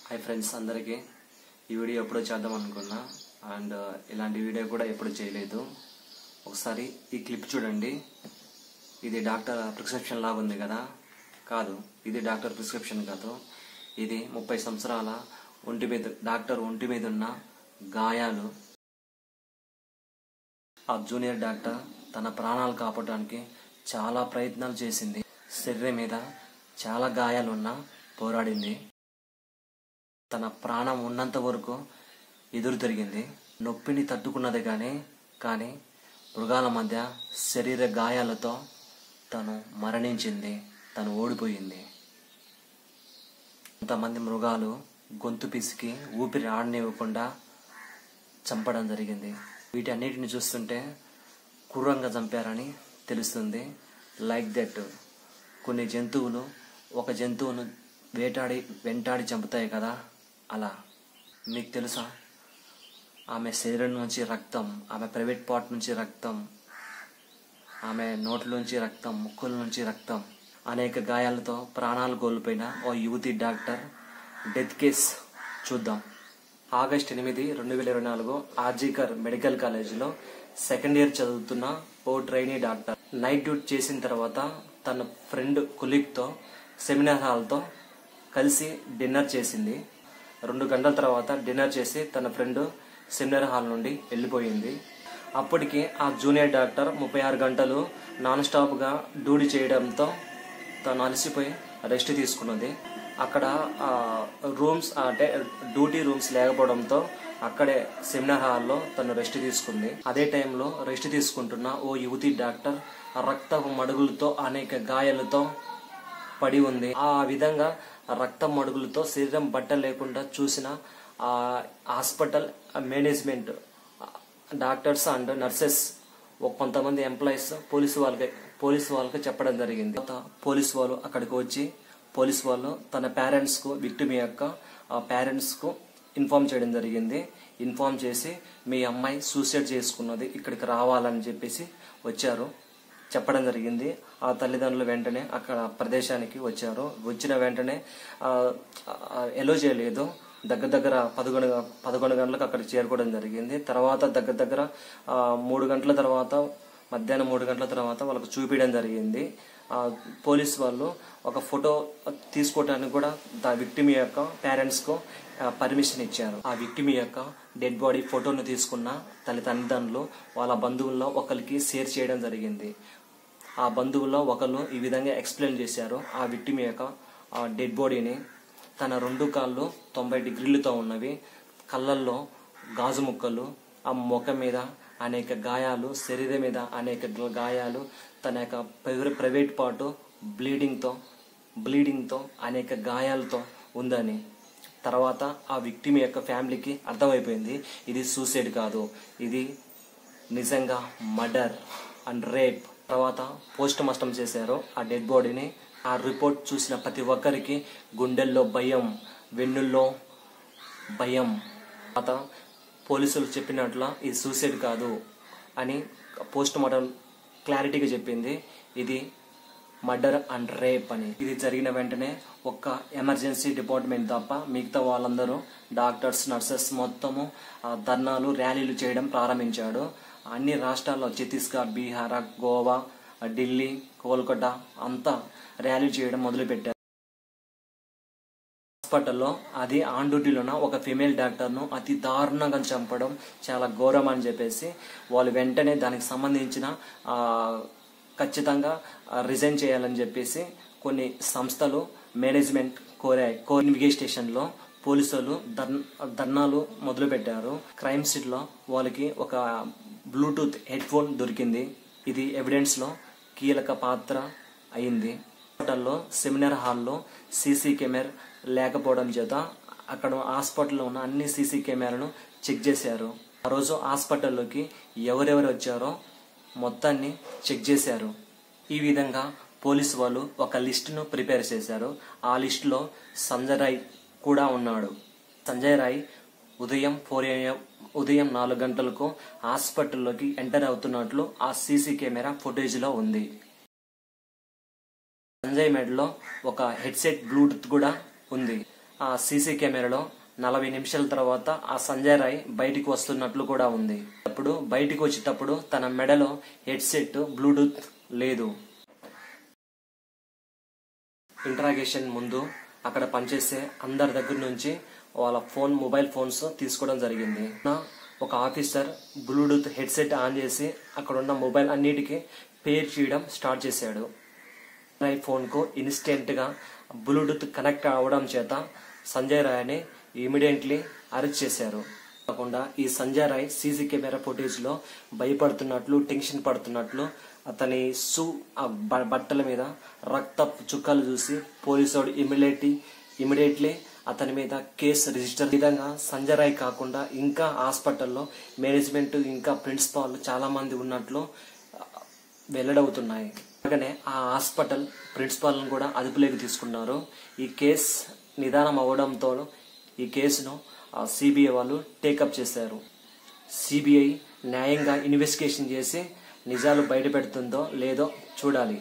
Hi friends అందరికీ ఈ video ఎప్పుడో చేద్దాం అనుకున్నా అండ్ ఇలాంటి వీడియో కూడా ఎప్పుడు చేయలేదు. ఒకసారి ఈ క్లిప్ చూడండి. ఇది డాక్టర్ ప్రిస్క్రిప్షన్ లాగా ఉంది కదా, కాదు, ఇది డాక్టర్ ప్రిస్క్రిప్షన్ కాదు. ఇది 30 సంవత్సరాల డాక్టర్ ఒంటి మీద ఉన్న గాయాలు. ఆ జూనియర్ డాక్టర్ తన ప్రాణాలు కాపాడడానికి చాలా ప్రయత్నాలు చేసింది. శరీరం మీద చాలా గాయాలున్నా పోరాడింది. తన ప్రాణం ఉన్నంత వరకు ఎదురు తిరిగింది. నొప్పిని తట్టుకున్నది కానీ మృగాల మధ్య శరీర గాయాలతో తను మరణించింది. తను ఓడిపోయింది. కొంతమంది మృగాలు గొంతు పిసికి ఊపిరి ఆడనివ్వకుండా చంపడం జరిగింది. వీటన్నిటిని చూస్తుంటే క్రూరంగా చంపారని తెలుస్తుంది. లైక్ దట్ కొన్ని జంతువులు ఒక జంతువును వెంటాడి చంపుతాయి కదా, అలా. మీకు తెలుసా, ఆమె శరీరం నుంచి రక్తం, ఆమె ప్రైవేట్ పార్ట్ నుంచి రక్తం, ఆమె నోట్లోంచి రక్తం, ముక్కుల నుంచి రక్తం, అనేక గాయాలతో ప్రాణాలు కోల్పోయిన ఓ యువతి డాక్టర్ డెత్ కేస్ చూద్దాం. ఆగస్టు 8, 2024 ఆర్జీకర్ మెడికల్ కాలేజీలో సెకండ్ ఇయర్ చదువుతున్న ఓ ట్రైనీ డాక్టర్ నైట్ డ్యూటీ చేసిన తర్వాత తన ఫ్రెండ్ కొలీగ్తో సెమినార్ హాల్తో కలిసి డిన్నర్ చేసింది. 2 గంటల తర్వాత డిన్నర్ చేసి తన ఫ్రెండ్ సెమినార్ హాల్ నుండి వెళ్ళిపోయింది. అప్పటికి ఆ జూనియర్ డాక్టర్ 36 గంటలు నాన్ స్టాప్గా డ్యూటీ చేయడంతో తను అలసిపోయి రెస్ట్ తీసుకున్నది. అక్కడ రూమ్స్ అంటే డ్యూటీ రూమ్స్ లేకపోవడంతో అక్కడే సెమినార్ హాల్లో తను రెస్ట్ తీసుకుంది. అదే టైంలో రెస్ట్ తీసుకుంటున్న ఓ యువతి డాక్టర్ రక్తపు మడుగులతో అనేక గాయాలతో పడి ఉంది. ఆ విధంగా రక్తం మడుగులతో శరీరం బట్ట లేకుండా చూసిన hospital management, doctors and nurses, కొంతమంది ఎంప్లాయీస్ పోలీసు వాళ్ళకి చెప్పడం జరిగింది. పోలీసు వాళ్ళు అక్కడికి వచ్చి పోలీసు వాళ్ళు తన పేరెంట్స్కు, విక్టిమ్ యొక్క పేరెంట్స్కు ఇన్ఫార్మ్ చేయడం జరిగింది. ఇన్ఫార్మ్ చేసి మీ అమ్మాయి సూసైడ్ చేసుకున్నది, ఇక్కడికి రావాలని చెప్పేసి వచ్చారు, చెప్పడం జరిగింది. ఆ తల్లిదండ్రులు వెంటనే అక్కడ ప్రదేశానికి వచ్చారు. వచ్చిన వెంటనే ఎలో చేయలేదు. దగ్గర 11 గంటలకు అక్కడికి చేరుకోవడం జరిగింది. తర్వాత దగ్గర 3 గంటల తర్వాత, మధ్యాహ్నం 3 గంటల తర్వాత వాళ్ళకు చూపించడం జరిగింది. పోలీస్ వాళ్ళు ఒక ఫోటో తీసుకోవడానికి కూడా విక్టిమ్ యొక్క పేరెంట్స్కు పర్మిషన్ ఇచ్చారు. ఆ విక్టిమ్ యొక్క డెడ్ బాడీ ఫోటోను తీసుకున్న తల్లిదండ్రులు వాళ్ళ బంధువుల్లో ఒకరికి షేర్ చేయడం జరిగింది. ఆ బంధువుల్లో ఒకరు ఈ విధంగా ఎక్స్ప్లెయిన్ చేశారు. ఆ విక్టిమ్ యొక్క డెడ్ బాడీని తన 2 కాళ్ళు 90 డిగ్రీలతో ఉన్నవి, కళ్ళల్లో గాజు ముక్కలు, ఆ ముఖం మీద అనేక గాయాలు, శరీరం మీద అనేక గాయాలు, తన యొక్క ప్రైవేట్ పార్ట్ బ్లీడింగ్తో అనేక గాయాలతో ఉందని. తర్వాత ఆ విక్టిమ్ యొక్క ఫ్యామిలీకి అర్థమైపోయింది, ఇది సూసైడ్ కాదు, ఇది నిజంగా మర్డర్ అండ్ రేప్. తర్వాత పోస్ట్ మార్టం చేశారు ఆ డెడ్ బాడీని. ఆ రిపోర్ట్ చూసిన ప్రతి ఒక్కరికి గుండెల్లో భయం, వెన్నుల్లో భయం. తర్వాత పోలీసులు చెప్పినట్లు ఇది సూసైడ్ కాదు అని పోస్ట్ మార్టం క్లారిటీగా చెప్పింది, ఇది మర్డర్ అండ్ రేప్ అని. ఇది జరిగిన వెంటనే ఒక్క ఎమర్జెన్సీ డిపార్ట్మెంట్ తప్ప మిగతా వాళ్ళందరూ డాక్టర్స్, నర్సెస్ మొత్తము ధర్నాలు, ర్యాలీలు చేయడం ప్రారంభించాడు. అన్ని రాష్ట్రాల్లో ఛత్తీస్గఢ్, బీహార్, గోవా, ఢిల్లీ, కోల్కతా అంతా ర్యాలీ చేయడం మొదలుపెట్టారు. హాస్పిటల్లో అది ఆన్ డ్యూటీలోన ఒక ఫీమేల్ డాక్టర్ను అతి దారుణంగా చంపడం చాలా ఘోరం అని చెప్పేసి వాళ్ళు వెంటనే దానికి సంబంధించిన ఖచ్చితంగా రిజైన్ చేయాలని చెప్పేసి కొన్ని సంస్థలు మేనేజ్మెంట్ కోరాయి. ఇన్వెస్టిగేషన్లో పోలీసులు ధర్నాలు మొదలుపెట్టారు. క్రైమ్ సీట్లో వాళ్ళకి ఒక బ్లూటూత్ హెడ్ ఫోన్ దొరికింది. ఇది ఎవిడెన్స్లో కీలక పాత్ర అయింది. హాస్పిటల్లో సెమినార్ హాల్లో సీసీ కెమెరా లేకపోవడం చేత అక్కడ హాస్పిటల్లో ఉన్న అన్ని సీసీ కెమెరాను చెక్ చేశారు. ఆ రోజు హాస్పిటల్లోకి ఎవరెవరు వచ్చారో మొత్తాన్ని చెక్ చేశారు. ఈ విధంగా పోలీసు వాళ్ళు ఒక లిస్టును ప్రిపేర్ చేశారు. ఆ లిస్టులో సంజయ్ రాయ్ కూడా ఉన్నాడు. సంజయ్ రాయ్ ఉదయం 4 గంటలకు హాస్పిటల్లోకి ఎంటర్ అవుతున్నట్లు ఆ సీసీ కెమెరా ఫుటేజ్లో ఉంది. సంజయ్ మెడలో ఒక హెడ్సెట్ బ్లూటూత్ కూడా ఉంది. ఆ సీసీ కెమెరాలో 40 నిమిషాల తర్వాత ఆ సంజయ్ రాయ్ బయటికి వస్తున్నట్లు కూడా ఉంది. అప్పుడు బయటికి వచ్చేటప్పుడు తన మెడలో హెడ్సెట్ బ్లూటూత్ లేదు. ఇంట్రాగేషన్ ముందు అక్కడ పనిచేసే అందరి దగ్గర నుంచి వాళ్ళ మొబైల్ ఫోన్స్ తీసుకోవడం జరిగింది. ఒక ఆఫీసర్ బ్లూటూత్ హెడ్సెట్ ఆన్ చేసి అక్కడ ఉన్న మొబైల్ అన్నిటికీ పేర్ చేయడం స్టార్ట్ చేశాడు. ఫోన్ కు ఇన్స్టెంట్ గా బ్లూటూత్ కనెక్ట్ అవడం చేత సంజయ్ రాయ్ని ఇమీడియట్లీ అరెస్ట్ చేశారు. కాకుండా ఈ Sanjay Roy CC camera footage లో భయపడుతున్నట్లు, టెన్షన్ పడుతున్నట్లు, అతని బట్టల మీద రక్తపు చుక్కలు చూసి పోలీసు ఇమీడియట్లీ అతని మీద కేసు రిజిస్టర్. విధంగా సంజయ్ రాయ్ కాకుండా ఇంకా హాస్పిటల్లో మేనేజ్మెంట్ ఇంకా ప్రిన్సిపాల్ చాలా మంది ఉన్నట్లు వెల్లడవుతున్నాయి. అలాగనే ఆ హాస్పిటల్ ప్రిన్సిపాల్ కూడా అదుపులోకి తీసుకున్నారు. ఈ కేసు నిదానం అవడంతో ఈ కేసును సిబిఐ వాళ్ళు టేకప్ చేశారు. సిబిఐ న్యాయంగా ఇన్వెస్టిగేషన్ చేసి నిజాలు బయట పెడుతుందో లేదో చూడాలి.